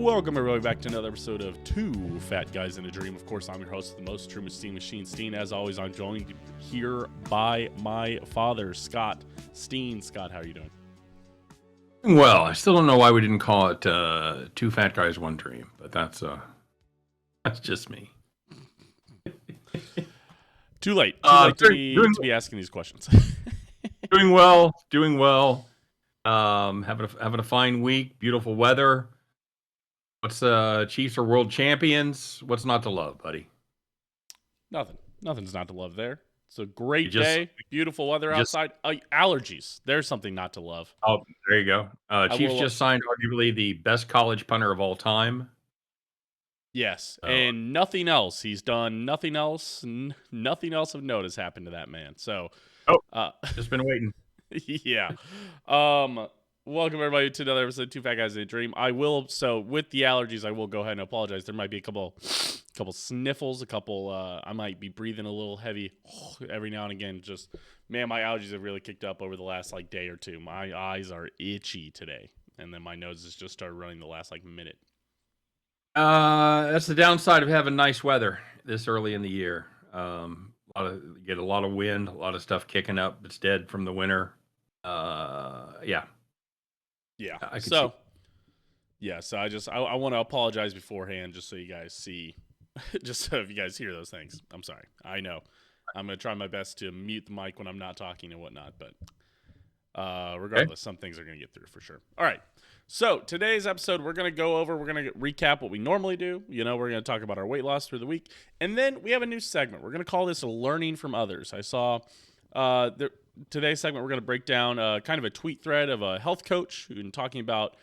Welcome everybody back to another episode of Two Fat Guys in a Dream. Of course, I'm your host of the most, Truman Machine Steen. As always, I'm joined here by my father, Scott Steen. Scott, how are you doing? Well, I still don't know why we didn't call it Two Fat Guys, One Dream, but that's just me. Too late to be asking these questions. doing well. Having a fine week, beautiful weather. What's Chiefs are world champions? What's not to love, buddy? Nothing's not to love there. It's a great day, beautiful weather outside. Allergies. There's something not to love. Oh, there you go. Chiefs just signed arguably the best college punter of all time. Yes, and nothing else. He's done nothing else. Nothing else of note has happened to that man. So, just been waiting. Yeah. Welcome everybody to another episode of Two Fat Guys in a Dream. With the allergies, I will go ahead and apologize. There might be a couple sniffles, I might be breathing a little heavy every now and again. Just, man, my allergies have really kicked up over the last day or two. My eyes are itchy today, and then my nose has just started running the last minute. That's the downside of having nice weather this early in the year. You get a lot of wind, a lot of stuff kicking up. It's dead from the winter. Yeah. So I want to apologize beforehand, just so you guys see, just so if you guys hear those things. I'm sorry. I know. I'm gonna try my best to mute the mic when I'm not talking and whatnot, but regardless, some things are gonna get through for sure. All right. So today's episode, we're going to recap what we normally do. We're going to talk about our weight loss through the week. And then we have a new segment. We're going to call this Learning from Others. I saw today's segment, we're going to break down kind of a tweet thread of a health coach who's been talking about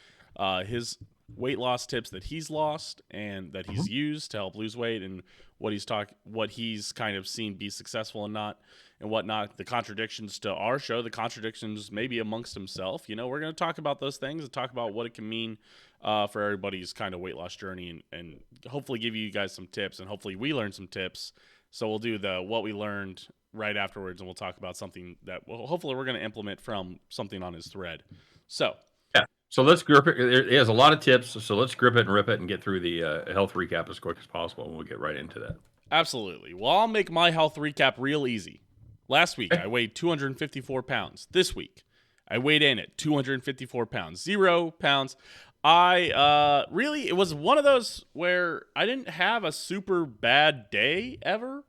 his weight loss tips that he's lost and that he's used to help lose weight, and what he's kind of seen be successful and not, and whatnot, the contradictions to our show, the contradictions maybe amongst himself. We're going to talk about those things and talk about what it can mean for everybody's kind of weight loss journey, and hopefully give you guys some tips, and hopefully we learn some tips. So we'll do what we learned right afterwards, and we'll talk about something that hopefully we're going to implement from something on his thread. So let's grip it. It has a lot of tips, so let's grip it and rip it and get through the health recap as quick as possible, and we'll get right into that. Absolutely. Well, I'll make my health recap real easy. Last week, I weighed 254 pounds. This week, I weighed in at 254 pounds. 0 pounds. It was one of those where I didn't have a super bad day ever.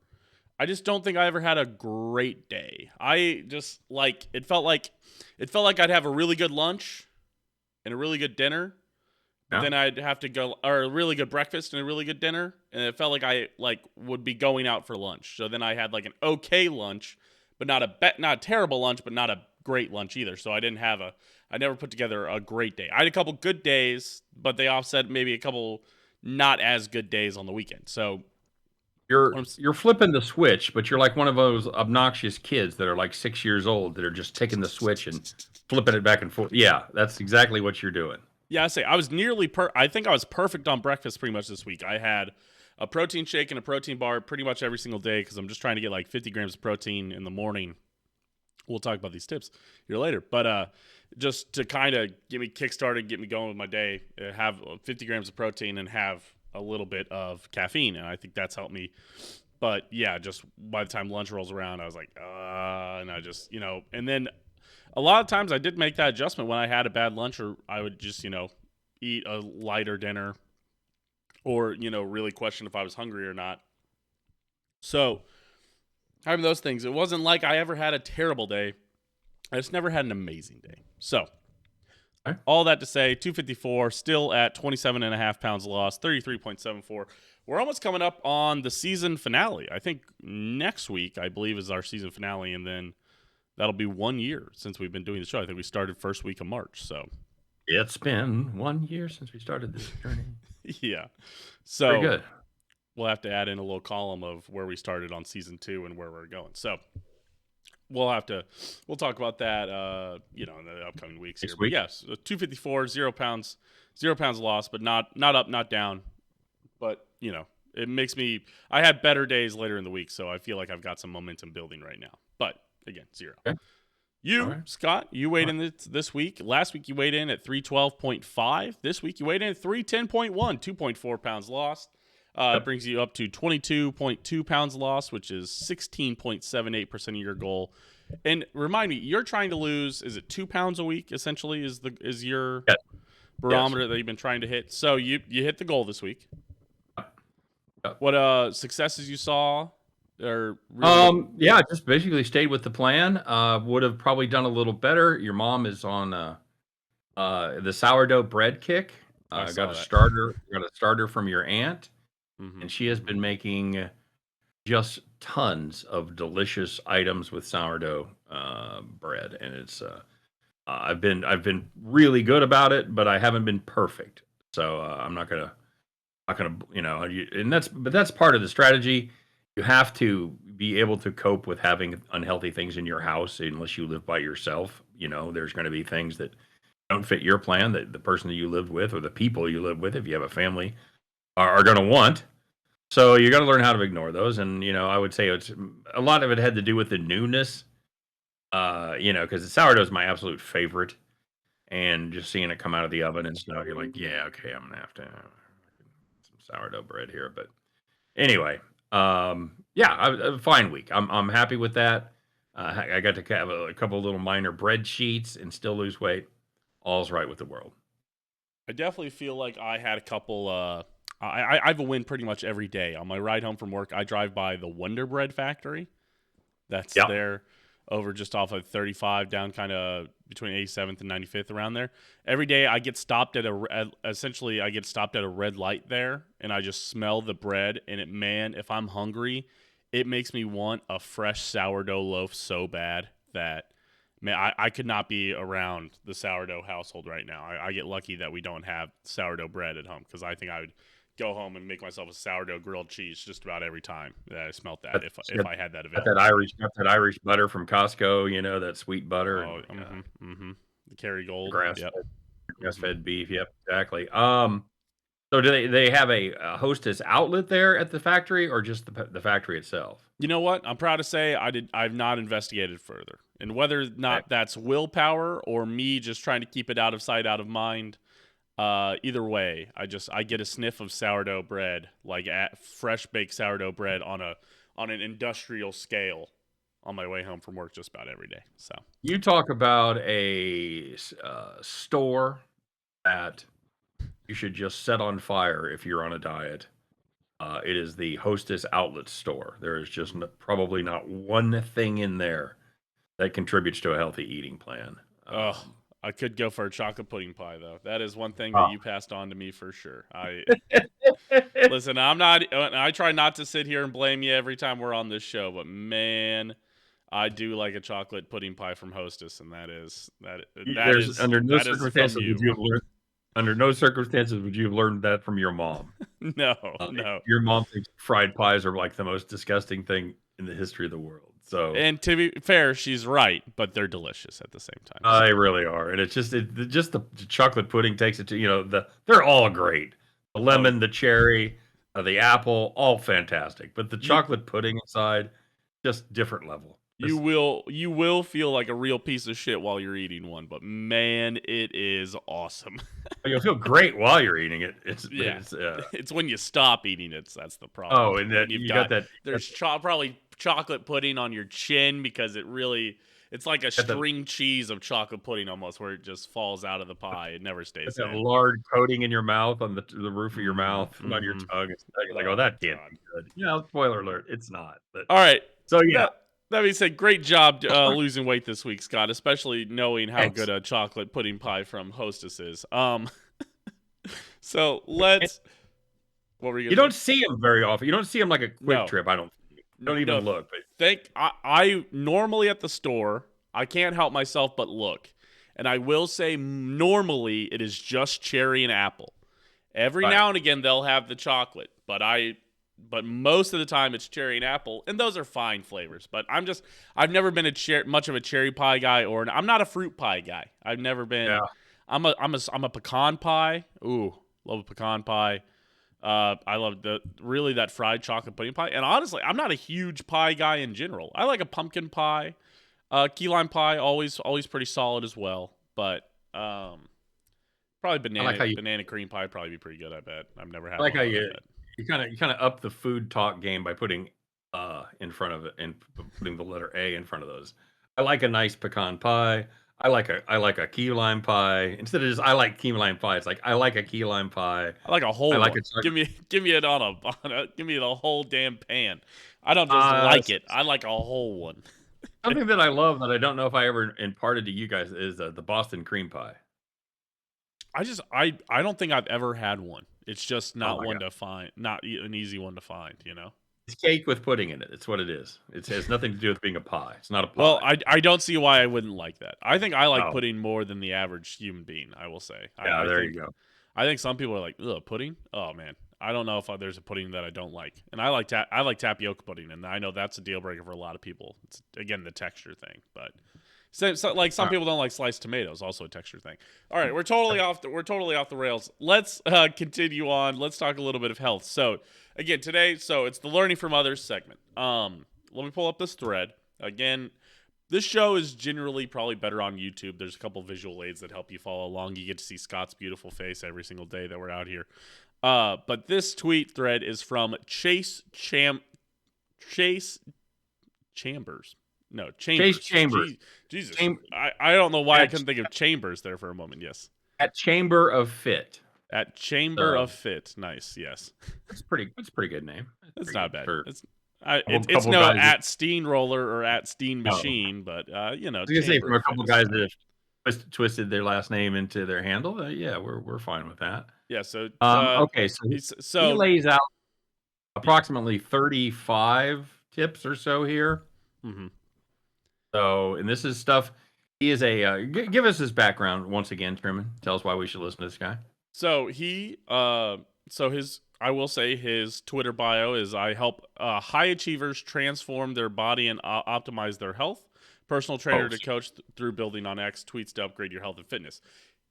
I just don't think I ever had a great day. I just, it felt like I'd have a really good lunch and a really good dinner. But then I'd have to go, or a really good breakfast and a really good dinner, and it felt like I would be going out for lunch. So then I had an okay lunch, but not a terrible lunch, but not a great lunch either. So I never put together a great day. I had a couple good days, but they offset maybe a couple not as good days on the weekend. So you're flipping the switch, but you're like one of those obnoxious kids that are 6 years old that are just taking the switch and flipping it back and forth. Yeah, that's exactly what you're doing. Yeah, I was I think I was perfect on breakfast pretty much this week. I had a protein shake and a protein bar pretty much every single day because I'm just trying to get 50 grams of protein in the morning. We'll talk about these tips here later. But just to kind of get me kickstarted, get me going with my day, have 50 grams of protein and have a little bit of caffeine. And I think that's helped me. But yeah, just by the time lunch rolls around, I was like, and I just, and then a lot of times I did make that adjustment when I had a bad lunch, or I would just, eat a lighter dinner, or, really question if I was hungry or not. So having those things, it wasn't like I ever had a terrible day. I just never had an amazing day. So all that to say, 254, still at 27.5 pounds lost, 33.74. We're almost coming up on the season finale. I think next week, I believe, is our season finale, and then that'll be 1 year since we've been doing the show. I think we started first week of March. So it's been 1 year since we started this journey. Yeah. So very good. We'll have to add in a little column of where we started on season 2 and where we're going. So we'll talk about that, in the upcoming weeks here. But yes, 254, 0 pounds lost, but not up, not down. But, it makes me, I had better days later in the week, so I feel like I've got some momentum building right now. But again, 0. Okay. Scott, you weighed in this week. Last week you weighed in at 312.5. This week you weighed in at 310.1, 2.4 pounds lost. Brings you up to 22.2 pounds lost, which is 16.78% of your goal. And remind me, you're trying to lose, is it 2 pounds a week, essentially, is your barometer that you've been trying to hit? So you hit the goal this week. What successes you saw? Or really just basically stayed with the plan. Would have probably done a little better. Your mom is on the sourdough bread kick. Got a starter from your aunt, and she has been making just tons of delicious items with sourdough bread, and it's I've been really good about it, but I haven't been perfect. So I'm not gonna and that's part of the strategy. You have to be able to cope with having unhealthy things in your house unless you live by yourself. There's going to be things that don't fit your plan that the person that you live with or the people you live with, if you have a family, are going to want. So you got to learn how to ignore those. And, I would say it's a lot of it had to do with the newness, because the sourdough is my absolute favorite. And just seeing it come out of the oven and stuff, you're like, yeah, okay, I'm going to have to have some sourdough bread here. But anyway, a fine week. I'm happy with that. I got to have a couple little minor bread sheets and still lose weight. All's right with the world. I definitely feel like I had a couple. I have a win pretty much every day. On my ride home from work, I drive by the Wonder Bread factory. That's there over just off of 35 down kind of between 87th and 95th around there. Every day I get stopped at I get stopped at a red light there, and I just smell the bread, and if I'm hungry, it makes me want a fresh sourdough loaf so bad that I could not be around the sourdough household right now. I get lucky that we don't have sourdough bread at home, because I think I would go home and make myself a sourdough grilled cheese just about every time that I smelt that, if I had that available. Got that Irish butter from Costco, that sweet butter. Oh, the Kerrygold. Grass-fed beef. Yep, exactly. So do they have a Hostess outlet there at the factory, or just the factory itself? You know what? I'm proud to say I've not investigated further. And whether or not that's willpower or me just trying to keep it out of sight, out of mind, either way, I get a sniff of sourdough bread, like fresh baked sourdough bread on an industrial scale on my way home from work just about every day. So you talk about a store that you should just set on fire if you're on a diet. It is the Hostess outlet store. There is just probably not one thing in there that contributes to a healthy eating plan. I could go for a chocolate pudding pie, though. That is one thing that you passed on to me for sure. Listen, I try not to sit here and blame you every time we're on this show, but man, I do like a chocolate pudding pie from Hostess, and that is under no circumstances would you have learned that from your mom. No. Your mom thinks fried pies are like the most disgusting thing in the history of the world. So, and to be fair, she's right, but they're delicious at the same time. They really are, and it's just the chocolate pudding takes it to they're all great. The lemon, the cherry, the apple, all fantastic, but the chocolate pudding inside, just different level. You will feel like a real piece of shit while you're eating one, but man, it is awesome. You'll feel great while you're eating it. It's when you stop eating it that's the problem. Oh, and that you got that. There's probably chocolate pudding on your chin because it's like a string cheese of chocolate pudding almost, where it just falls out of the pie. It never stays there. That lard coating in your mouth on the roof of your mouth, on your tongue. You're like, that can't be good. Spoiler alert, it's not. But, all right. So yeah. That being said, great job losing weight this week, Scott, especially knowing how good a chocolate pudding pie from Hostess is. So let's. What were you? You don't see them very often. You don't see them like a Quick Trip. I don't. Don't even look. But I normally at the store, I can't help myself but look, and I will say normally it is just cherry and apple. Every now and again they'll have the chocolate, but most of the time it's cherry and apple, and those are fine flavors. But I've never been much of a cherry pie guy, or I'm not a fruit pie guy. I've never been. Yeah. I'm a pecan pie. Ooh, love a pecan pie. I love that fried chocolate pudding pie. And honestly, I'm not a huge pie guy in general. I like a pumpkin pie. Key lime pie always pretty solid as well, but probably I like how you banana cream pie probably be pretty good. I bet I've never I had like one, how but I bet. you kind of up the food talk game by putting in front of it and putting the letter A in front of those. I like a nice pecan pie. I like a key lime pie. Instead of just I like key lime pie, it's like I like a key lime pie. I like a I whole like a one. Give me it give me the whole damn pan. I don't just uh like it. I like a whole one. something that I love that I don't know if I ever imparted to you guys is the Boston cream pie. I don't think I've ever had one. It's just Oh not my one god. to find, not an easy one to find, you know. It's cake with pudding in it. It's what it is. It has nothing to do with being a pie. It's not a Well, pie. I don't see why I wouldn't like that. I think I like Oh, pudding more than the average human being. I will say. yeah, there you go. I think some people are like, ugh, pudding. Oh man, I don't know if there's a pudding that I don't like, and I like tapioca pudding, and I know that's a deal breaker for a lot of people. It's again the texture thing, but like some Alright. people don't like sliced tomatoes, also a texture thing. All right, we're totally off the rails. Let's continue on. Let's talk a little bit of health. So again today, so it's the learning from others segment. Let me pull up this thread again. This show is generally probably better on YouTube. There's a couple visual aids that help you follow along. You get to see Scott's beautiful face every single day that we're out here. But this tweet thread is from Chase Chambers. No, Chase Chambers. Chambers. Jesus. Cham- I don't know why I at, couldn't think of Chambers there for a moment. Yes. at Chamber of Fit. At Chamber So of Fit. Nice. Yes. it's a pretty good name. It's It's pretty not good bad. for It's couple no guys that at Steamroller or at Steam oh, Machine, but you know, I was gonna say Chamber from a of Fit couple is guys fine. that have twisted their last name into their handle. Yeah, we're fine with that. Yeah. So Okay, so he's he so lays out yeah. approximately 35 tips or so here. Mm-hmm. So, and this is stuff. He is a give us his background once again, Truman. Tell us why we should listen to this guy. So his I will say his Twitter bio is I help high achievers transform their body and optimize their health. Personal trainer Oh, to coach through building on X, tweets to upgrade your health and fitness.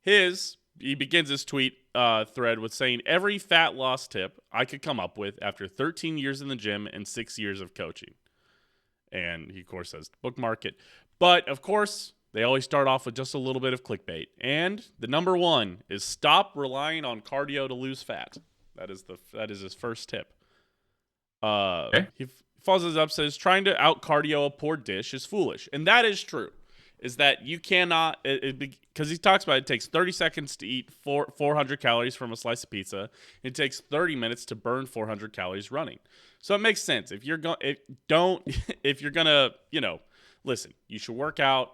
He begins his tweet thread with saying every fat loss tip I could come up with after 13 years in the gym and 6 years of coaching. And he of course says bookmark it. But of course, they always start off with just a little bit of clickbait. And the number one is stop relying on cardio to lose fat. That is his first tip. okay. He follows it up, says trying to out cardio a poor dish is foolish, and that is true. Is that you cannot because he talks about it takes 30 seconds to eat 400 calories from a slice of pizza. It takes 30 minutes to burn 400 calories running. So it makes sense if you're going if you're gonna listen, you should work out.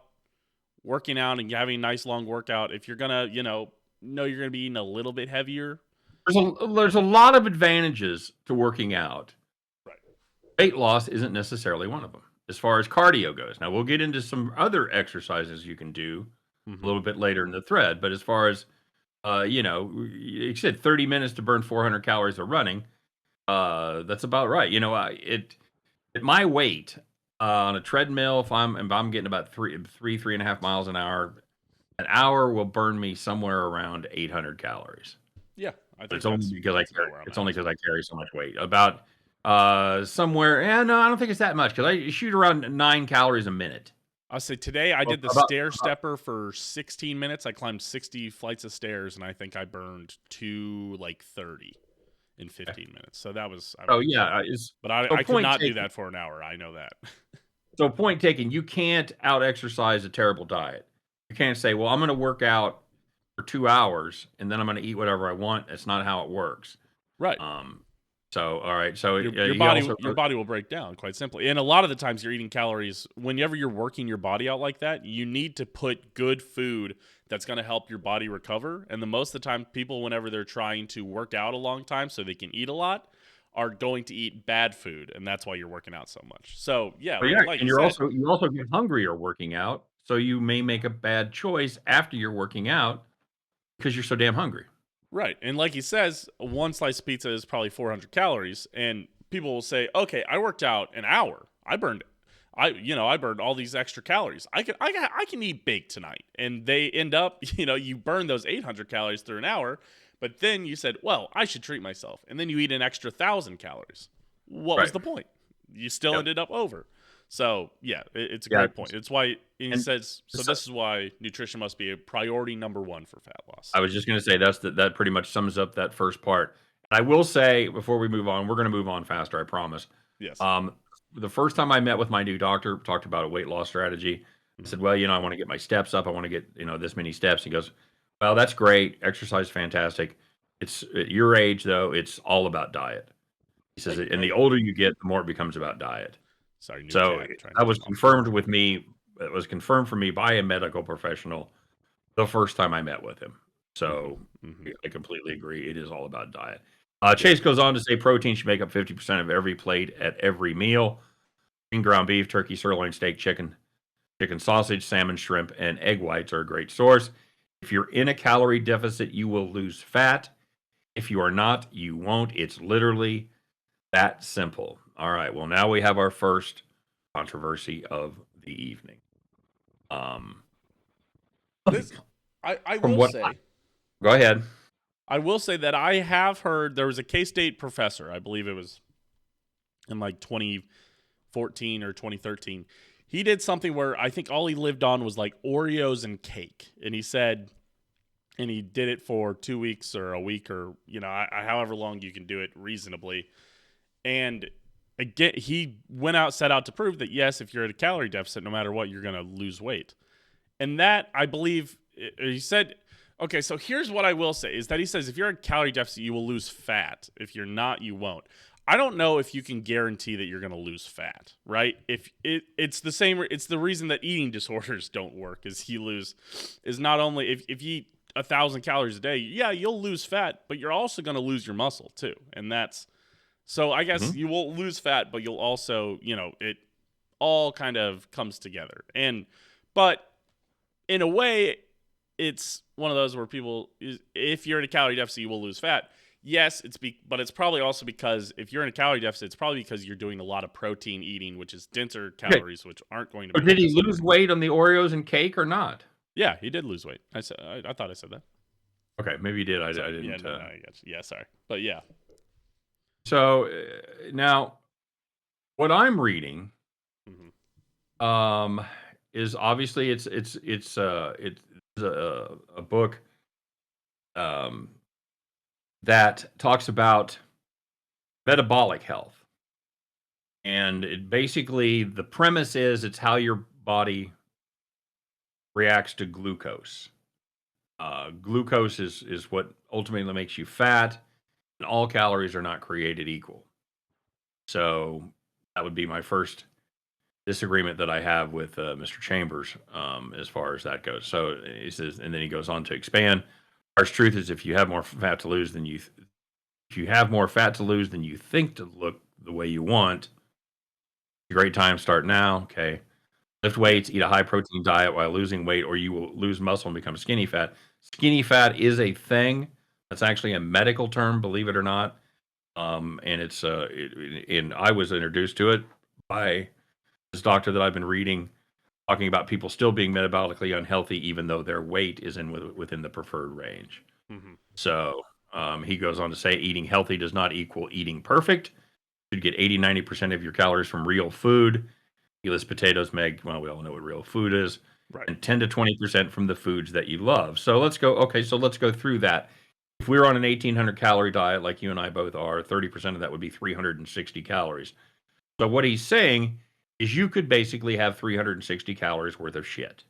Working out and having a nice long workout. If you're gonna know you're gonna be eating a little bit heavier. There's a lot of advantages to working out. Right. Weight loss isn't necessarily one of them as far as cardio goes. Now we'll get into some other exercises you can do a little bit later in the thread, but as far as you said 30 minutes to burn 400 calories of running, that's about right. At my weight on a treadmill, if I'm getting about 3.5 miles an hour will burn me somewhere around 800 calories. Yeah, I But think it's only because I that's carry about where I'm it's at only as because I well. carry so much weight. About somewhere, and no, I don't think it's that much because I shoot around 9 calories a minute. I'll say today I Well, did the stair stepper for 16 minutes. I climbed 60 flights of stairs, and I think I burned 230 in 15 minutes. So that was, oh yeah, is but so I could point not do taken. that for an hour. I know that. So point taken. You can't out exercise a terrible diet. You can't say, well, I'm going to work out for 2 hours and then I'm going to eat whatever I want. That's not how it works. Right. Um, so all right. So he body also your body will break down quite simply. And a lot of the times you're eating calories whenever you're working your body out like that, you need to put good food that's going to help your body recover. And the most of the time people whenever they're trying to work out a long time so they can eat a lot are going to eat bad food, and that's why you're working out so much. So, yeah, Well, yeah, like and you said, you also get hungrier working out, so you may make a bad choice after you're working out because you're so damn hungry. right. And like he says, one slice of pizza is probably 400 calories, and people will say, "Okay, I worked out an hour. I burned all these extra calories. I can eat big tonight." And they end up, you burn those 800 calories through an hour, but then you said, "Well, I should treat myself." And then you eat an extra 1,000 calories. What was Right. the point? You still Yep. ended up over. So yeah, it's a great point. It's why he and says so. so This is why nutrition must be a priority number one for fat loss. I was just going to say that pretty much sums up that first part. I will say before we move on, we're going to move on faster, I promise. Yes. Um, the first time I met with my new doctor, talked about a weight loss strategy. I Mm-hmm. said, "Well, I want to get my steps up. I want to get this many steps." He goes, "Well, that's great. Exercise, fantastic. It's at your age though. It's all about diet." He says, "And the older you get, the more it becomes about diet." Sorry, new So cat trying to that was come off. confirmed with me. It was confirmed for me by a medical professional the first time I met with him. So Mm-hmm. Mm-hmm. I completely agree. It is all about diet. Yeah. Chase goes on to say protein should make up 50% of every plate at every meal. Ground beef, turkey, sirloin steak, chicken sausage, salmon, shrimp, and egg whites are a great source. If you're in a calorie deficit, you will lose fat. If you are not, you won't. It's literally that simple. All right. Well, now we have our first controversy of the evening. This I From will what say. Go ahead. I will say that I have heard there was a K-State professor, I believe it was in like 2014 or 2013. He did something where I think all he lived on was like Oreos and cake. And he said, and he did it for 2 weeks or a week or, however long you can do it reasonably. And again, he set out to prove that, yes, if you're at a calorie deficit, no matter what, you're going to lose weight. And that, I believe, he said, okay, so here's what I will say is that he says if you're at a calorie deficit, you will lose fat. If you're not, you won't. I don't know if you can guarantee that you're going to lose fat, right? If it's the same, it's the reason that eating disorders don't work is not only if you eat 1,000 calories a day, yeah, you'll lose fat, but you're also going to lose your muscle too. And that's, so I guess Mhm. you will lose fat, but you'll also, it all kind of comes together. But in a way, it's one of those where if you're in a calorie deficit, you will lose fat. Yes, but it's probably also because if you're in a calorie deficit, it's probably because you're doing a lot of protein eating, which is denser Okay. calories, which aren't going to Or be did he digested. lose weight on the Oreos and cake or not? Yeah, he did lose weight. I thought I said that. Okay, maybe he did. I Sorry. Yeah, didn't. no, I got you. Yeah, sorry. But yeah. So now, what I'm reading, Mm-hmm. is obviously it's a book um, that talks about metabolic health, and it basically the premise is it's how your body reacts to glucose. Glucose is what ultimately makes you fat, and all calories are not created equal. So that would be my first disagreement that I have with Mr. Chambers as far as that goes. So he says, and then he goes on to expand. Harsh truth is, if you have more fat to lose than if you have more fat to lose than you think to look the way you want, a great time start now. Okay, lift weights, eat a high protein diet while losing weight, or you will lose muscle and become skinny fat. Skinny fat is a thing. That's actually a medical term, believe it or not. And and I was introduced to it by this doctor that I've been reading, talking about people still being metabolically unhealthy, even though their weight is within the preferred range. Mm-hmm. So he goes on to say, eating healthy does not equal eating perfect. You get 80-90% of your calories from real food. He lists potatoes, well, we all know what real food is, Right. and 10 to 20% from the foods that you love. So let's go. Okay, so let's go through that. If we were on an 1,800 calorie diet, like you and I both are, 30% of that would be 360 calories. So what he's saying is you could basically have 360 calories worth of shit.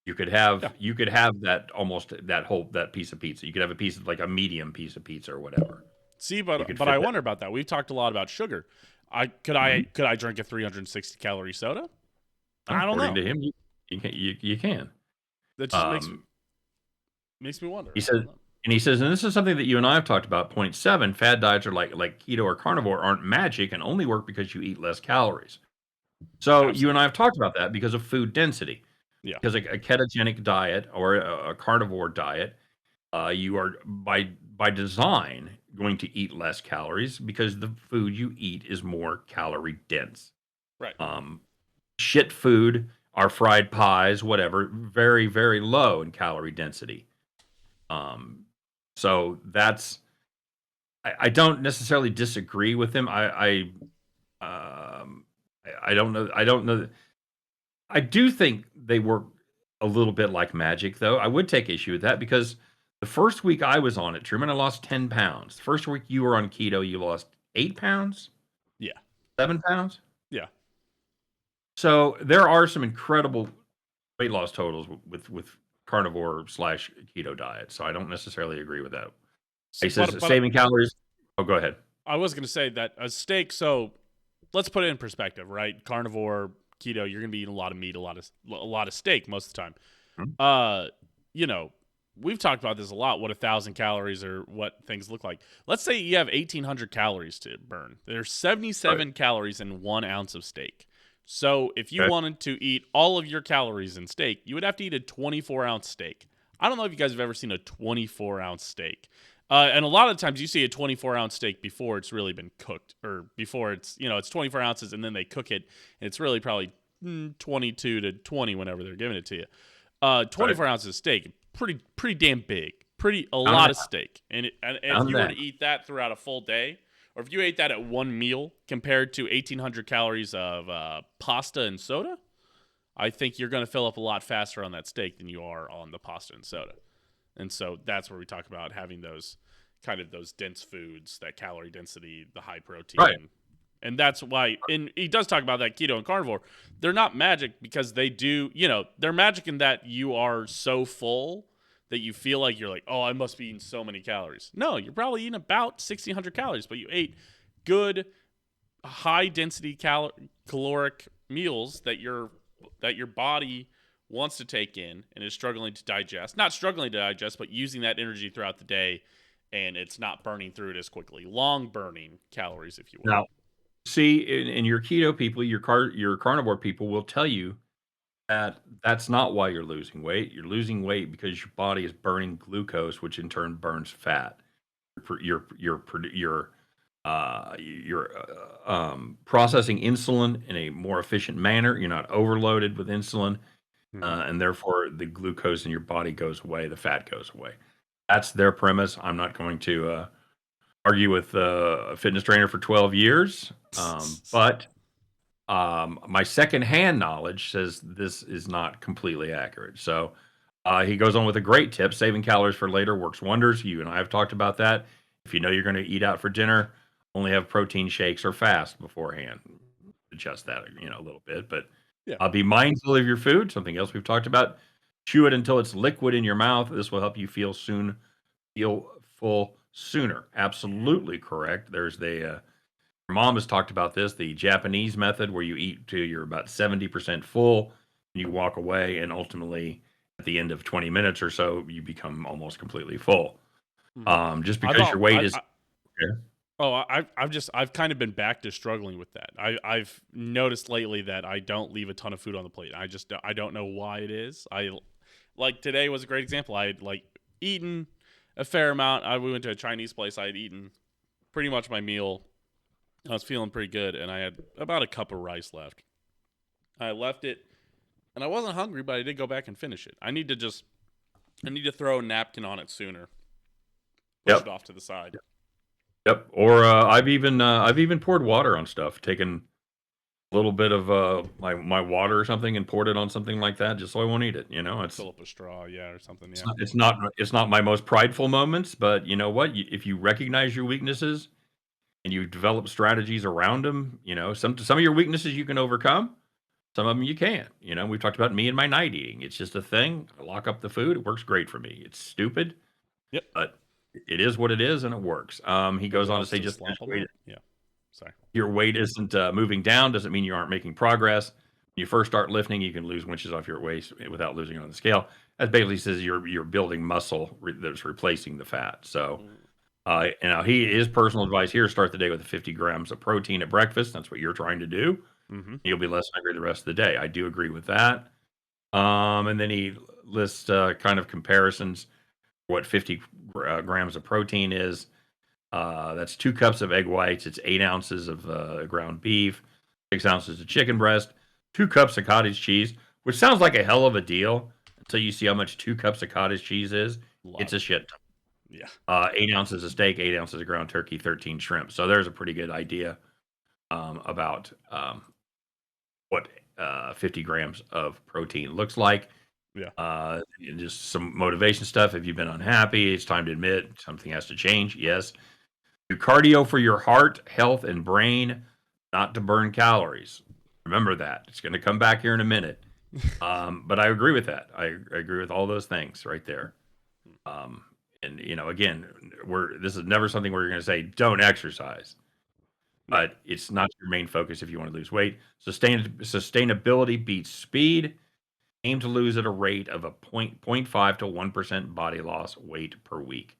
Yeah. You could have that piece of pizza. You could have a piece of like a medium piece of pizza or whatever. See, You but could but fit I that. wonder about that. We've talked a lot about sugar. I drink a 360 calorie soda? I don't According know. to him, you can. That just Um, makes me wonder. he I says, don't know. and he says, and this is something that you and I have talked about. Point seven: fad diets are like keto or carnivore aren't magic and only work because you eat less calories. So you and I Absolutely. have talked about that because of food density. Yeah. Because a ketogenic diet or a carnivore diet, you are by design going to eat less calories because the food you eat is more calorie dense. Right. Um, Shit food, our fried pies, whatever, very very low in calorie density. Um, so I don't necessarily disagree with him. Um, I don't know. I don't know. I do think they work a little bit like magic, though. I would take issue with that because the first week I was on it, Truman, I lost 10 pounds. The first week you were on keto, you lost 8 pounds, Yeah. 7 pounds. Yeah. So there are some incredible weight loss totals with carnivore slash keto diet. So I don't necessarily agree with that. So, He says saving calories. Oh, go ahead. I was going to say that a steak. So let's put it in perspective, right? Carnivore, keto, you're going to be eating a lot of meat, a lot of steak most of the time. Hmm. You know, we've talked about this a lot. What 1,000 calories or what things look like. Let's say you have 1,800 calories to burn. There's 77 calories in 1 ounce of steak. So if you wanted to eat all of your calories in steak, you would have to eat a 24-ounce steak. I don't know if you guys have ever seen a 24-ounce steak. And a lot of times you see a 24-ounce steak before it's really been cooked, or before it's 24 ounces and then they cook it, and it's really probably 22 to 20 whenever they're giving it to you. 24 ounces of steak, pretty damn big, a lot of steak. And if you were to eat that throughout a full day, or if you ate that at one meal compared to 1,800 calories of pasta and soda, I think you're going to fill up a lot faster on that steak than you are on the pasta and soda. And so that's where we talk about having those dense foods, that calorie density, the high protein. Right. And that's why, and he does talk about that keto and carnivore. They're not magic because they do, they're magic in that you are so full that you feel like you're like, oh, I must be eating so many calories. No, you're probably eating about 1,600 calories, but you ate good, high density caloric meals that your body wants to take in and is struggling to digest. Not struggling to digest, but using that energy throughout the day, and it's not burning through it as quickly. Long burning calories, if you will. Now, see, in your keto people, your carnivore people will tell you that that's not why you're losing weight. You're losing weight because your body is burning glucose, which in turn burns fat. You're processing insulin in a more efficient manner. You're not overloaded with insulin, and therefore the glucose in your body goes away. The fat goes away. That's their premise. I'm not going to argue with a fitness trainer for 12 years, but my secondhand knowledge says this is not completely accurate. So he goes on with a great tip: saving calories for later works wonders. You and I have talked about that. If you know you're going to eat out for dinner, only have protein shakes or fast beforehand. Adjust that, a little bit, but be mindful of your food. Something else we've talked about: chew it until it's liquid in your mouth. This will help you feel full sooner. Absolutely correct. There's your mom has talked about this, the Japanese method, where you eat till you're about 70% full, and you walk away, and ultimately at the end of 20 minutes or so, you become almost completely full. Just because your weight is. I've kind of been back to struggling with that. I've noticed lately that I don't leave a ton of food on the plate. I don't know why it is. Like today was a great example. I had eaten a fair amount. We went to a Chinese place. I had eaten pretty much my meal. I was feeling pretty good, and I had about a cup of rice left. I left it, and I wasn't hungry, but I did go back and finish it. I need to throw a napkin on it sooner. Push it off to the side. Yep. Or I've even poured water on stuff. Taken a little bit of my water or something and poured it on something like that, just so I won't eat it. It's fill up a straw, or something. Yeah. It's not my most prideful moments, but you know what? If you recognize your weaknesses and you develop strategies around them, some of your weaknesses you can overcome. Some of them you can't. We've talked about me and my night eating. It's just a thing. I lock up the food. It works great for me. It's stupid. Yep. But it is what it is, and it works. He goes on to say, just weight. Yeah. Sorry. Your weight isn't moving down. Doesn't mean you aren't making progress. When you first start lifting, you can lose inches off your waist without losing it on the scale. That basically says you're building muscle that's replacing the fat. So. And now his personal advice here: start the day with 50 grams of protein at breakfast. That's what you're trying to do. You'll be less hungry the rest of the day. I do agree with that. And then he lists kind of comparisons. What 50 grams of protein is. That's 2 cups of egg whites. It's 8 ounces of ground beef, 6 ounces of chicken breast, 2 cups of cottage cheese, which sounds like a hell of a deal until you see how much 2 cups of cottage cheese is. It's a shit ton. Yeah. 8 ounces of steak, 8 ounces of ground turkey, 13 shrimp. So there's a pretty good idea about what 50 grams of protein looks like. Yeah. And just some motivation stuff. If you've been unhappy, it's time to admit something has to change. Yes. Do cardio for your heart, health, and brain, not to burn calories. Remember that. It's going to come back here in a minute. But I agree with that. I agree with all those things right there. And again, this is never something where you're going to say don't exercise, but it's not your main focus if you want to lose weight. Sustainability beats speed. Aim to lose at a rate of a 0.5 to 1% body loss weight per week.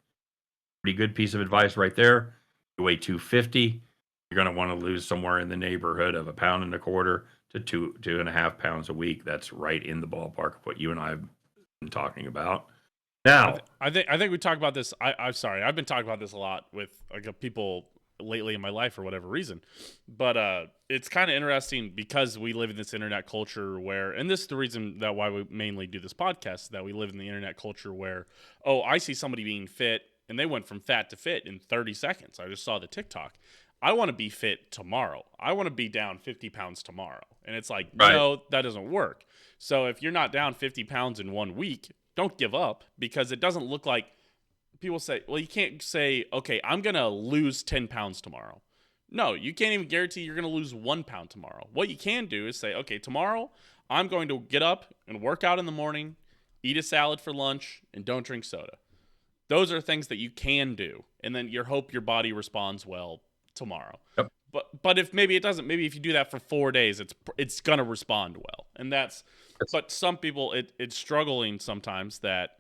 Pretty good piece of advice right there. You weigh 250, you're going to want to lose somewhere in the neighborhood of 1.25 pounds to 2.5 pounds a week. That's right in the ballpark of what you and I have been talking about. Now, I think we talked about this. I'm sorry, I've been talking about this a lot with people lately in my life for whatever reason, but it's kind of interesting because we live in this internet culture where, and this is the reason that why we mainly do this podcast, that we live in the internet culture where, oh, I see somebody being fit and they went from fat to fit in 30 seconds. I just saw the TikTok. I want to be fit tomorrow. I want to be down 50 pounds tomorrow. And it's like, right. No, that doesn't work. So if you're not down 50 pounds in 1 week, don't give up, because it doesn't look like people say, well, you can't say, okay, I'm going to lose 10 pounds tomorrow. No, you can't even guarantee you're going to lose 1 pound tomorrow. What you can do is say, okay, tomorrow I'm going to get up and work out in the morning, eat a salad for lunch, and don't drink soda. Those are things that you can do. And then you hope your body responds well tomorrow. Yep. But if maybe it doesn't, maybe if you do that for 4 days, it's going to respond well. And but some people, it's struggling sometimes that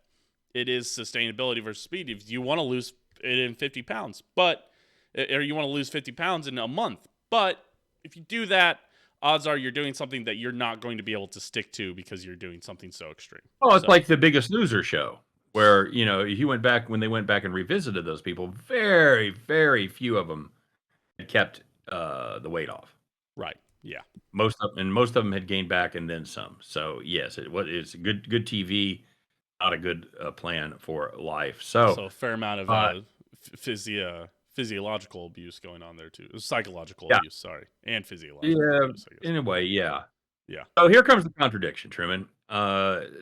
it is sustainability versus speed. If you want to lose it in 50 pounds, or you want to lose 50 pounds in a month, but if you do that, odds are you're doing something that you're not going to be able to stick to because you're doing something so extreme. Oh, it's like The Biggest Loser show, where he went back when they went back and revisited those people. Very, very few of them had kept the weight off. Right. Yeah. Most of them had gained back and then some. So yes, it's good TV, not a good plan for life. So a fair amount of physiological abuse going on there too. Psychological abuse, sorry, and physiological abuse, I guess. Anyway, yeah. Yeah. So here comes the contradiction, Truman.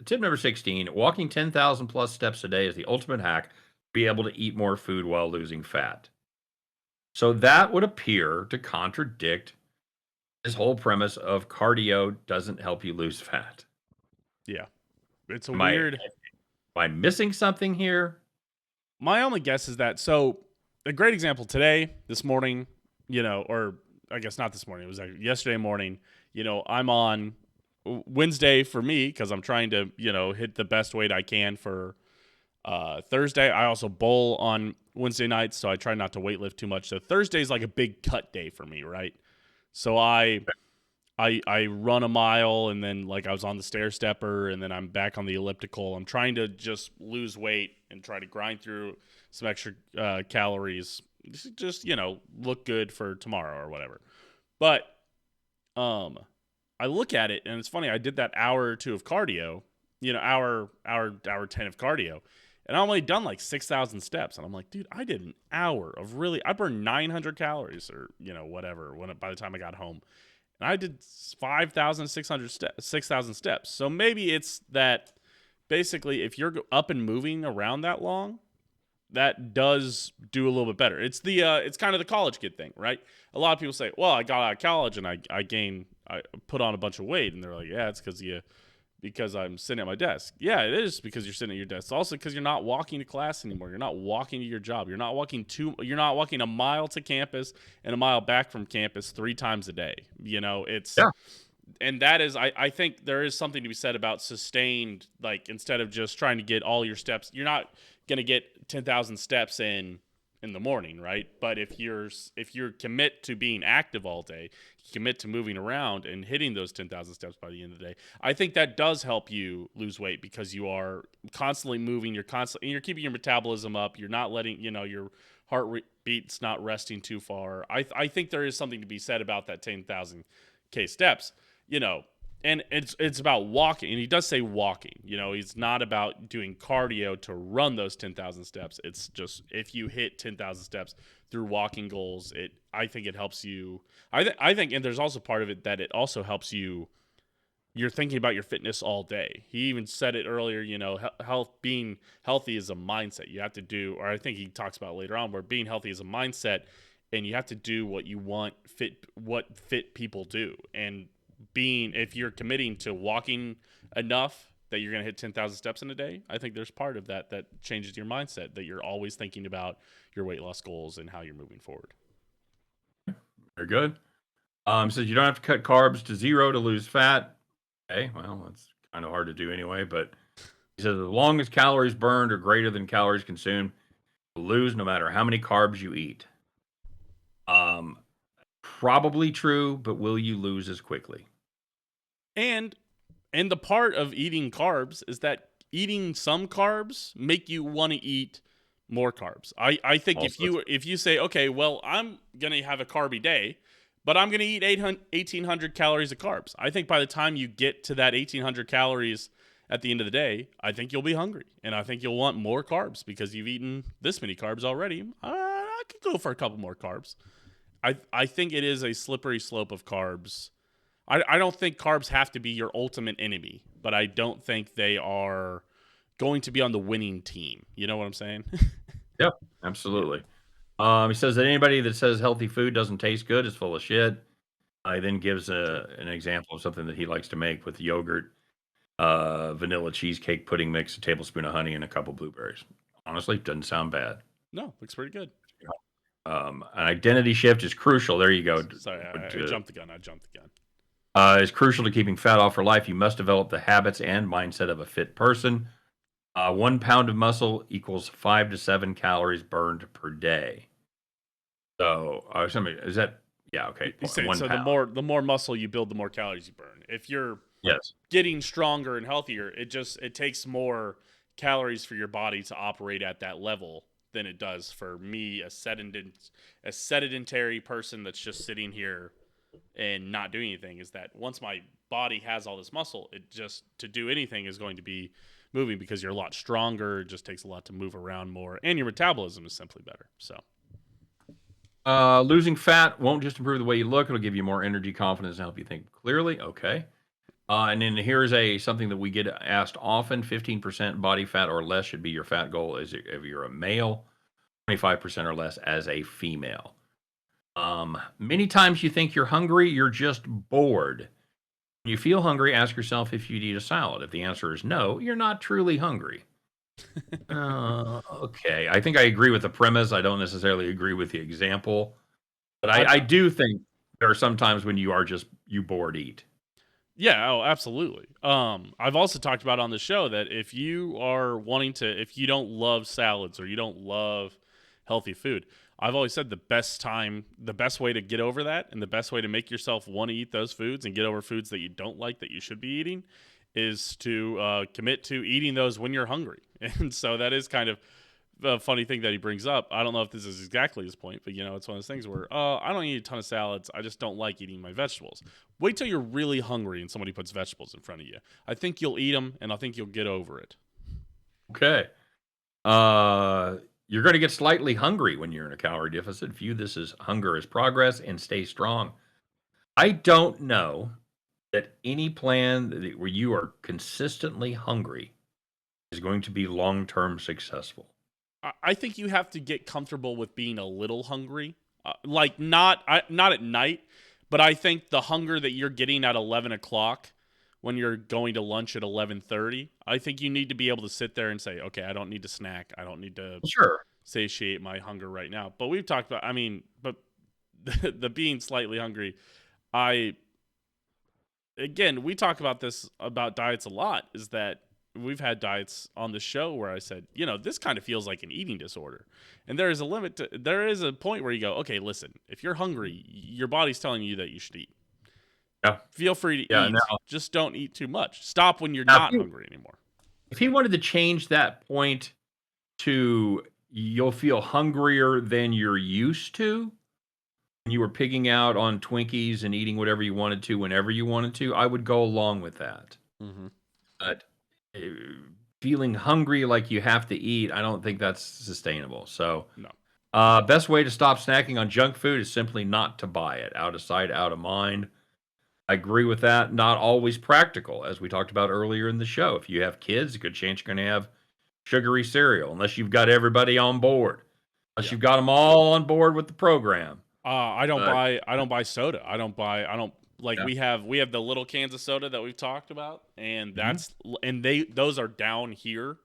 Tip number 16, walking 10,000 plus steps a day is the ultimate hack to be able to eat more food while losing fat. So that would appear to contradict this whole premise of cardio doesn't help you lose fat. Yeah. It's weird. Am I missing something here? My only guess is that, so a great example this morning, or I guess not this morning, it was like yesterday morning, I'm on Wednesday for me because I'm trying to, hit the best weight I can for Thursday. I also bowl on Wednesday nights, so I try not to weightlift too much. So Thursday's like a big cut day for me, right? So I run a mile, and then like I was on the stair stepper, and then I'm back on the elliptical. I'm trying to just lose weight and try to grind through some extra calories, just look good for tomorrow or whatever. But I look at it, and it's funny. I did that hour or two of cardio, hour 10 of cardio, and I only done like 6,000 steps. And I'm like, dude, I did an hour of I burned 900 calories or, whatever by the time I got home. And I did 5,600 6,000 steps. So maybe it's that basically if you're up and moving around that long, that does do a little bit better. It's it's kind of the college kid thing, right? A lot of people say, well, I got out of college and I put on a bunch of weight. And they're like, yeah, it's because I'm sitting at my desk. Yeah, it is because you're sitting at your desk. It's also because you're not walking to class anymore. You're not walking to your job. You're not walking a mile to campus and a mile back from campus 3 times a day. And that is, I think there is something to be said about sustained, like instead of just trying to get all your steps, you're not going to get 10,000 steps in the morning, right? But if you're commit to being active all day, commit to moving around and hitting those 10,000 steps by the end of the day, I think that does help you lose weight because you are constantly moving, you're keeping your metabolism up, you're not letting, your heart beat's not resting too far. I think there is something to be said about that 10,000 K steps. and it's about walking, and he does say walking. He's not about doing cardio to run those 10,000 steps. It's just if you hit 10,000 steps through walking goals, I think it helps you. I think, and there's also part of it that it also helps you. You're thinking about your fitness all day. He even said it earlier. Being healthy is a mindset. You have to do, or I think he talks about later on, where being healthy is a mindset, and you have to do what you want what fit people do, and if you're committing to walking enough that you're going to hit 10,000 steps in a day, I think there's part of that changes your mindset, that you're always thinking about your weight loss goals and how you're moving forward. Very good. Says you don't have to cut carbs to 0 to lose fat. Okay, well, that's kind of hard to do anyway, but he says as long as calories burned are greater than calories consumed, you'll lose no matter how many carbs you eat. Probably true, but will you lose as quickly? And the part of eating carbs is that eating some carbs make you want to eat more carbs. I think also, if you say, okay, well, I'm going to have a carby day, but I'm going to eat 1,800 calories of carbs. I think by the time you get to that 1,800 calories at the end of the day, I think you'll be hungry. And I think you'll want more carbs because you've eaten this many carbs already. I could go for a couple more carbs. I think it is a slippery slope of carbs. I don't think carbs have to be your ultimate enemy, but I don't think they are going to be on the winning team. You know what I'm saying? Yeah, absolutely. He says that anybody that says healthy food doesn't taste good is full of shit. He then gives an example of something that he likes to make with yogurt, vanilla cheesecake pudding mix, a tablespoon of honey, and a couple blueberries. Honestly, doesn't sound bad. No, looks pretty good. An identity shift is crucial. There you go. Sorry, I jumped the gun. Is crucial to keeping fat off for life. You must develop the habits and mindset of a fit person. 1 pound of muscle equals 5 to 7 calories burned per day. So, is that? Yeah, okay. He's saying, so the more muscle you build, the more calories you burn. If you're getting stronger and healthier, it takes more calories for your body to operate at that level than it does for me, a sedentary person that's just sitting here and not doing anything. Is that once my body has all this muscle, it just to do anything is going to be moving because you're a lot stronger. It just takes a lot to move around more, and your metabolism is simply better. So, losing fat won't just improve the way you look; it'll give you more energy, confidence, and help you think clearly. Okay. And then here's something that we get asked often: 15% body fat or less should be your fat goal if you're a male, 25% or less as a female. Many times you think you're hungry, you're just bored. When you feel hungry, ask yourself if you'd eat a salad. If the answer is no, you're not truly hungry. Okay. I think I agree with the premise. I don't necessarily agree with the example, but I do think there are some times when you bored eat. Yeah, oh, absolutely. I've also talked about on the show that if you don't love salads or you don't love healthy food, I've always said the best way to get over that and the best way to make yourself want to eat those foods and get over foods that you don't like that you should be eating is to commit to eating those when you're hungry. And so that is kind of a funny thing that he brings up. I don't know if this is exactly his point, but it's one of those things where I don't eat a ton of salads. I just don't like eating my vegetables. Wait till you're really hungry and somebody puts vegetables in front of you. I think you'll eat them, and I think you'll get over it. Okay. You're going to get slightly hungry when you're in a calorie deficit. View this as hunger as progress and stay strong. I don't know that any plan where you are consistently hungry is going to be long-term successful. I think you have to get comfortable with being a little hungry, not at night, but I think the hunger that you're getting at 11 o'clock when you're going to lunch at 11:30, I think you need to be able to sit there and say, okay, I don't need to snack. I don't need to satiate my hunger right now. But we've talked about, but the being slightly hungry, we talk about this about diets a lot, is that we've had diets on the show where I said, this kind of feels like an eating disorder. And there is a point where you go, okay, listen, if you're hungry, your body's telling you that you should eat. Yeah. Feel free to eat. Just don't eat too much. Stop when you're not hungry anymore. If he wanted to change that point to you'll feel hungrier than you're used to, you were pigging out on Twinkies and eating whatever you wanted to whenever you wanted to, I would go along with that. Mm-hmm. But uh, feeling hungry like you have to eat, I don't think that's sustainable. So, No. Best way to stop snacking on junk food is simply not to buy it. Out of sight, out of mind. I agree with that. Not always practical, as we talked about earlier in the show. If you have kids, a good chance you're going to have sugary cereal, unless you've got everybody on board. Unless Yeah. you've got them all on board with the program. I don't But buy soda. I don't like yeah. we have the little cans of soda that we've talked about, and Mhm. those are down here.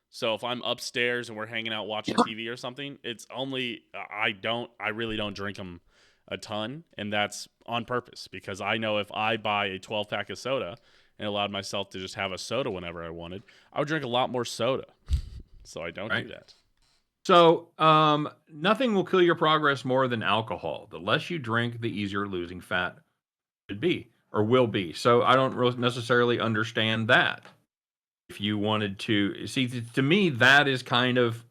So if I'm upstairs and we're hanging out watching TV or something, it's only I really don't drink them a ton, and that's on purpose because I know if I buy a 12 pack of soda and allowed myself to just have a soda whenever I wanted, I would drink a lot more soda. So I don't do Right. that. So, nothing will kill your progress more than alcohol. The less you drink, the easier losing fat should be or will be. So, I don't necessarily understand that. If you wanted to see, to me, that is kind of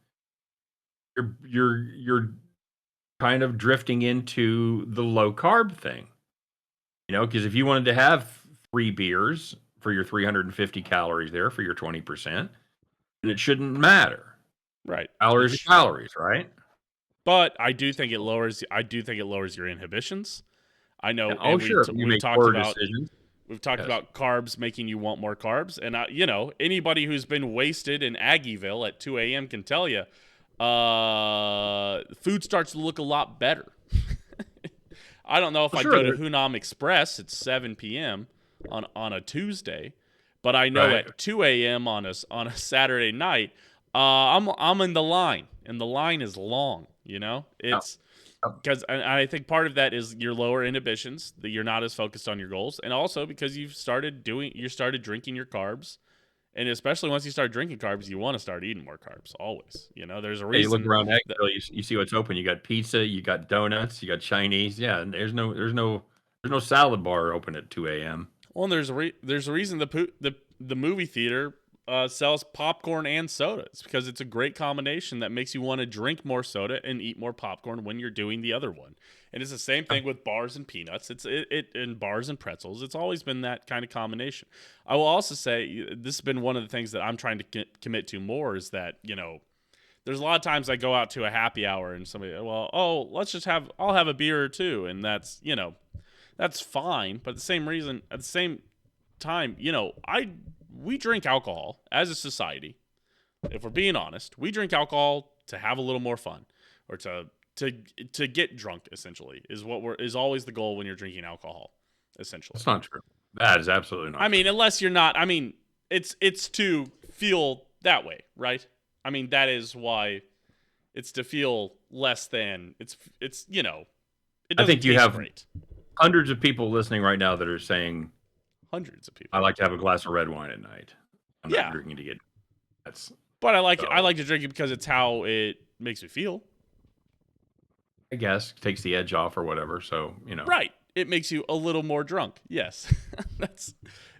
you're kind of drifting into the low carb thing. Because if you wanted to have 3 beers for your 350 calories there for your 20%, then it shouldn't matter. Right. Calories are calories, right? But I do think it lowers your inhibitions. I Yeah. know, Oh, and sure. You make poor decisions. we've talked Yes. about carbs making you want more carbs, and anybody who's been wasted in Aggieville at 2 a.m. can tell you, food starts to look a lot better. I don't know if Well, I sure. go to Hunam Express at 7 p.m. on a Tuesday, but I know Right. at 2 a.m. on a Saturday night, I'm in the line, and the line is long. Yeah. It's because I think part of that is your lower inhibitions, that you're not as focused on your goals, and also because you started drinking your carbs, and especially once you start drinking carbs, you want to start eating more carbs. Always, there's a Yeah, you look reason around that. Eggville, you see what's open. You got pizza, you got donuts, you got Chinese. Yeah, and there's no salad bar open at 2 a.m. Well, and there's a reason the movie theater sells popcorn and soda. It's because it's a great combination that makes you want to drink more soda and eat more popcorn when you're doing the other one. And it's the same thing with bars and peanuts. And bars and pretzels. It's always been that kind of combination. I will also say this has been one of the things that I'm trying to commit to more is that there's a lot of times I go out to a happy hour and somebody, well, I'll have a beer or two, and that's fine. But at the same time, we drink alcohol as a society. If we're being honest, we drink alcohol to have a little more fun, or to get drunk. Essentially, is always the goal when you're drinking alcohol. Essentially, That's not true. That is absolutely not I true. mean, unless you're not. I mean, it's to feel that way, right? I mean, that is why it's to feel less than. It I doesn't think you taste have great. hundreds of people listening right now that are saying, Hundreds of "I people. like to have a glass of red wine at night. I'm not Yeah, drinking to get." That's but I so. like to drink it because it's how it makes me feel. I guess takes the edge off or whatever. So Right. It makes you a little more drunk. Yes. That's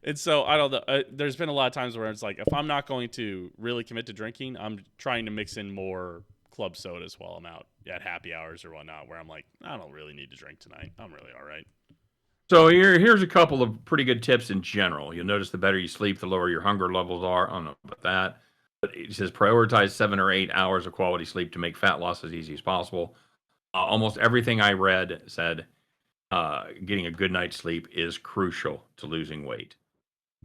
and so I don't know. There's been a lot of times where it's like if I'm not going to really commit to drinking, I'm trying to mix in more club sodas while I'm out at happy hours or whatnot, where I'm like, I don't really need to drink tonight. I'm really all right. So here's a couple of pretty good tips in general. You'll notice the better you sleep, the lower your hunger levels are. I don't know about that. But it says prioritize 7 or 8 hours of quality sleep to make fat loss as easy as possible. Almost everything I read said getting a good night's sleep is crucial to losing weight.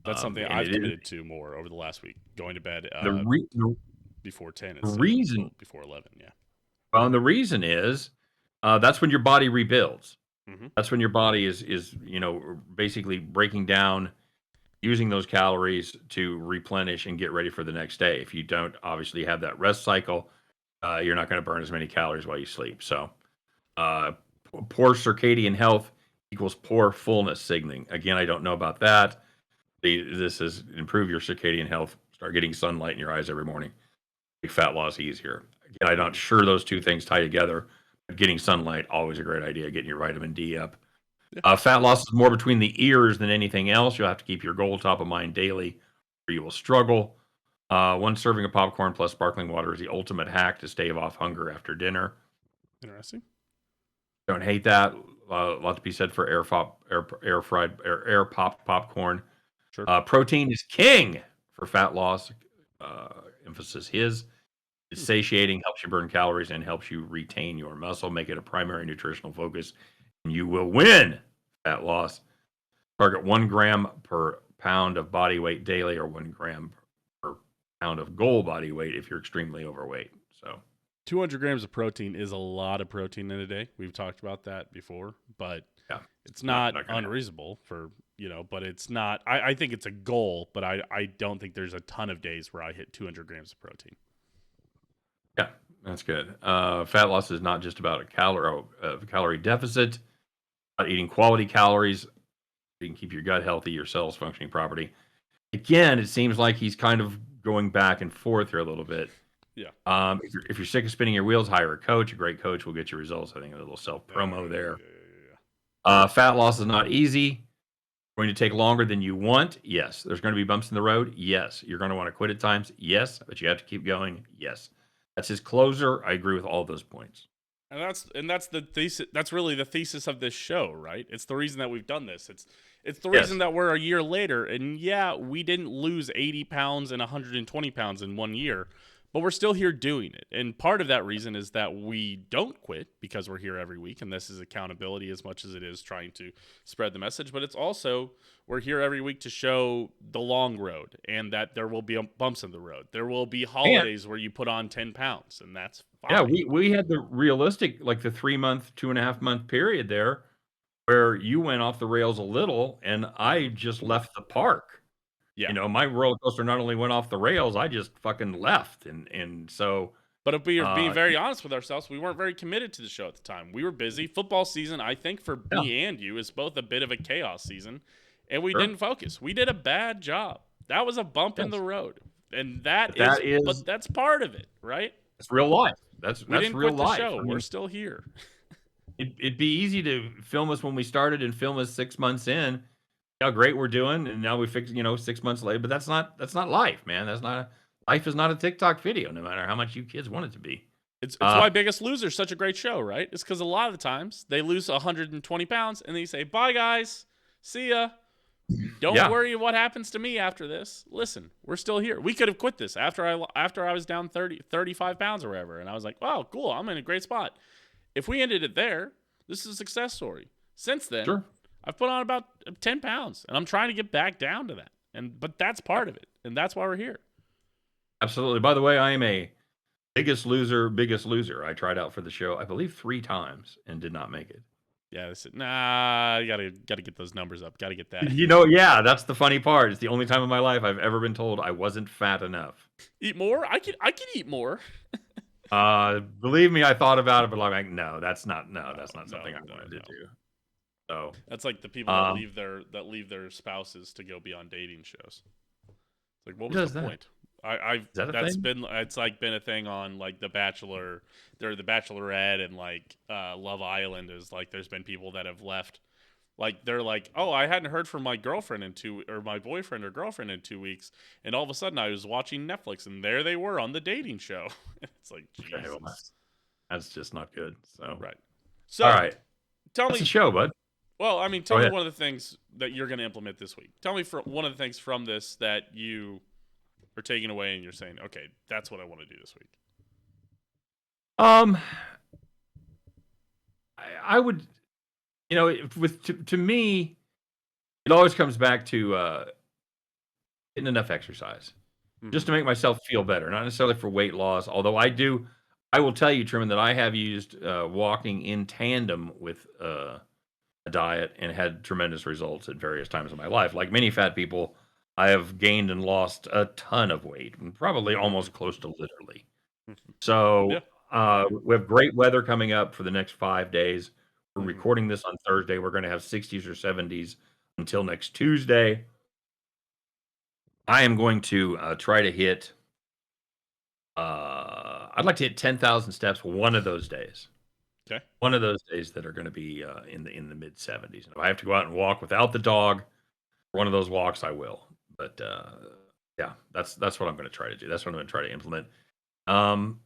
That's something And I've it is committed to more over the last week. Going to bed the before 10 instead of reason. before 11. Yeah. Well, and the reason is that's when your body rebuilds. Mm-hmm. That's when your body is basically breaking down, using those calories to replenish and get ready for the next day. If you don't obviously have that rest cycle, you're not going to burn as many calories while you sleep. So, uh, poor circadian health equals poor fullness signaling. Again, I don't know about that. This is improve your circadian health. Start getting sunlight in your eyes every morning. Make fat loss easier. Again, I'm not sure those two things tie together. But getting sunlight always a great idea. Getting your vitamin D up. Yeah. Fat loss is more between the ears than anything else. You'll have to keep your goal top of mind daily, or you will struggle. One serving of popcorn plus sparkling water is the ultimate hack to stave off hunger after dinner. Interesting. Don't hate that. A lot to be said for air popped popcorn. Sure. Protein is king for fat loss. Uh, Emphasis his. It's satiating, helps you burn calories, and helps you retain your muscle. Make it a primary nutritional focus, and you will win fat loss. Target 1 gram per pound of body weight daily, or 1 gram per pound of goal body weight if you're extremely overweight. So 200 grams of protein is a lot of protein in a day. We've talked about that before, but yeah, it's not unreasonable for, but it's not. I think it's a goal, but I don't think there's a ton of days where I hit 200 grams of protein. Yeah, that's good. Fat loss is not just about a calorie deficit, about eating quality calories. You can keep your gut healthy, your cells functioning properly. Again, it seems like he's kind of going back and forth here a little bit. Yeah. If you're sick of spinning your wheels, hire a coach. A great coach will get you results. I think a little self promo there. Fat loss is not easy. Going to take longer than you want. Yes. There's going to be bumps in the road. Yes. You're going to want to quit at times. Yes. But you have to keep going. Yes. That's his closer. I agree with all those points. And that's the thesis. That's really the thesis of this show, right? It's the reason that we've done this. It's the reason that we're a year later, and yeah, we didn't lose 80 pounds and 120 pounds in 1 year, but we're still here doing it. And part of that reason is that we don't quit because we're here every week, and this is accountability as much as it is trying to spread the message. But it's also we're here every week to show the long road, and that there will be bumps in the road. There will be holidays where you put on 10 pounds, and that's fine. Yeah, we had the realistic, like the 3-month, 2.5-month period there where you went off the rails a little and I just left the park. Yeah. My roller coaster not only went off the rails, I just fucking left. And so. But if we are being very honest with ourselves, we weren't very committed to the show at the time. We were busy. Football season, I think, for me and you, is both a bit of a chaos season, and we didn't focus. We did a bad job. That was a bump in the road, and but that's part of it, right? It's real life. That's we didn't real quit life. The show. We're still here. It'd be easy to film us when we started and film us 6 months in. How great we're doing, and now we fix 6 months later. But that's not life, man. Life is not a TikTok video, no matter how much you kids want it to be. It's why Biggest Loser is such a great show, right? It's because a lot of the times they lose 120 pounds and they say, "Bye, guys, see ya. Don't worry what happens to me after this. Listen, we're still here. We could have quit this after I was down 35 pounds or whatever, and I was like, wow, cool, I'm in a great spot. If we ended it there, this is a success story. Since then, I've put on about 10 pounds, and I'm trying to get back down to that. But that's part of it, and that's why we're here. Absolutely. By the way, I am a biggest loser. I tried out for the show, I believe 3 times, and did not make it. Yeah, you gotta get those numbers up. Gotta get that. Yeah, that's the funny part. It's the only time in my life I've ever been told I wasn't fat enough. Eat more? I could eat more. Believe me, I thought about it, but like, no, that's not something I wanted to do. So that's like the people that leave their spouses to go be on dating shows. It's like, what was the point? It's like been a thing on like The Bachelor, the Bachelorette, and like Love Island. Is like there's been people that have left. Like they're like, oh, I hadn't heard from my girlfriend or my boyfriend or girlfriend in 2 weeks, and all of a sudden I was watching Netflix, and there they were on the dating show. It's like, Jesus. Okay, well, that's just not good. So right. So all right, tell that's me the show, bud. Well, I mean, tell me one of the things that you're going to implement this week. Tell me one of the things from this that you are taking away and you're saying, okay, that's what I want to do this week. I would, to me, it always comes back to getting enough exercise, just to make myself feel better, not necessarily for weight loss. Although I will tell you, Truman, that I have used walking in tandem with a diet and had tremendous results at various times in my life. Like many fat people, I have gained and lost a ton of weight, and probably almost close to literally. So we have great weather coming up for the next 5 days. We're recording this on Thursday. We're going to have 60s or 70s until next Tuesday. I am going to try to hit. I'd like to hit 10,000 steps one of those days. Okay. One of those days that are going to be in the mid 70s. If I have to go out and walk without the dog, one of those walks I will. But yeah, that's what I'm going to try to do. That's what I'm going to try to implement. And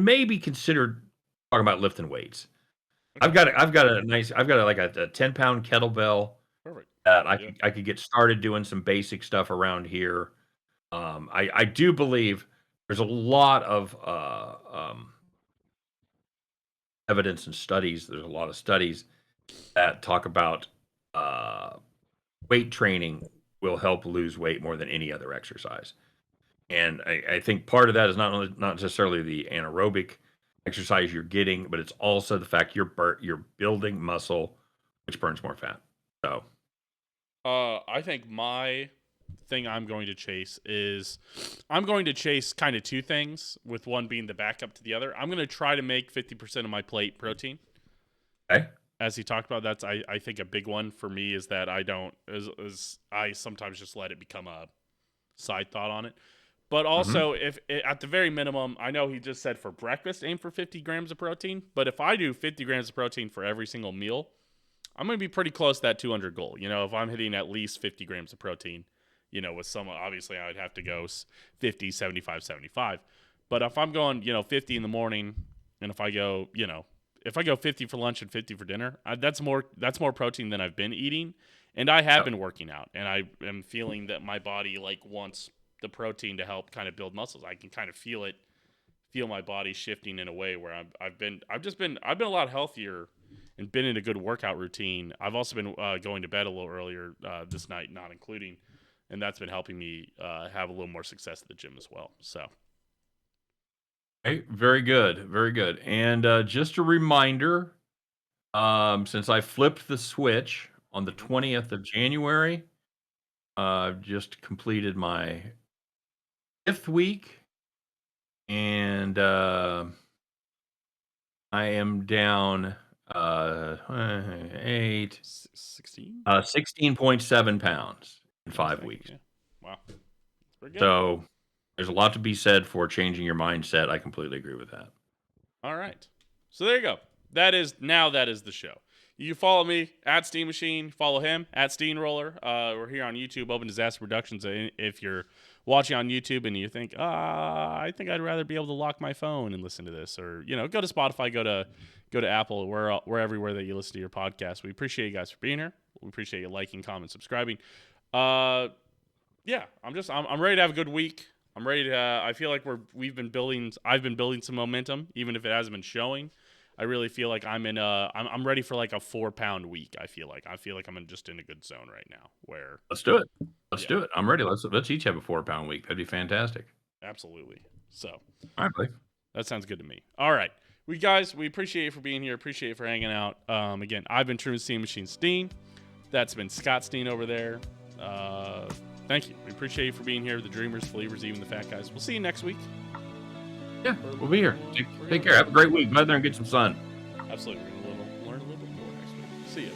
maybe consider talking about lifting weights. Okay. I've got like a 10-pound kettlebell Perfect. that I could get started doing some basic stuff around here. I do believe there's a lot of evidence and studies. There's a lot of studies that talk about weight training will help lose weight more than any other exercise. And I think part of that is not necessarily the anaerobic exercise you're getting, but it's also the fact you're building muscle, which burns more fat. So, I think my thing I'm going to chase is I'm going to chase kind of two things, with one being the backup to the other. I'm going to try to make 50% of my plate protein. okay. As he talked about, that's I think a big one for me is that I don't is I sometimes just let it become a side thought on it. But Hmm. also, if at the very minimum, I know he just said for breakfast aim for 50 grams of protein. But if I do 50 grams of protein for every single meal, I'm going to be pretty close to that 200 goal. If I'm hitting at least 50 grams of protein, with some, obviously I would have to go 50, 75, 75. But if I'm going, 50 in the morning, and if I go 50 for lunch and 50 for dinner, that's more protein than I've been eating. And I have Yep. been working out, and I am feeling that my body wants the protein to help kind of build muscles. I can kind of feel my body shifting in a way where I've been a lot healthier and been in a good workout routine. I've also been going to bed a little earlier this night, not including, and that's been helping me have a little more success at the gym as well. So, Okay. Very good. Very good. And just a reminder, since I flipped the switch on the mhm. 20th of January, I've just completed my 5th week, and I am down 8, 16, 16.7 pounds in almost 5 8. weeks. Yeah, wow, that's pretty good. So there's a lot to be said for changing your mindset. I completely agree with that. All right. So there you go. That is the show. You follow me at Steam Machine. Follow him at Steamroller. We're here on YouTube, Open Disaster Productions. If you're watching on YouTube and you think, I think I'd rather be able to lock my phone and listen to this, or go to Spotify, go to Apple, we're everywhere that you listen to your podcast. We appreciate you guys for being here. We appreciate you liking, commenting, subscribing. Yeah, I'm ready to have a good week. I'm ready to. I feel like I've been building some momentum, even if it hasn't been showing. I really feel like I'm ready for like a 4-pound week. I feel like I'm just in a good zone right now. Where Let's do it. Let's yeah, do it. I'm ready. Let's each have a 4-pound week. That'd be fantastic. absolutely. So All right, buddy. that sounds good to me. All right, we appreciate you for being here. Appreciate you for hanging out. Again, I've been Truman Steam Machine Steen. That's been Scott Steen over there. Thank you. We appreciate you for being here. The Dreamers, Believers, even the Fat Guys. We'll see you next week. Yeah, we'll be here. Take care. Have a great week. Go out there and get some sun. Absolutely. We're going to learn a little bit more next week. See ya.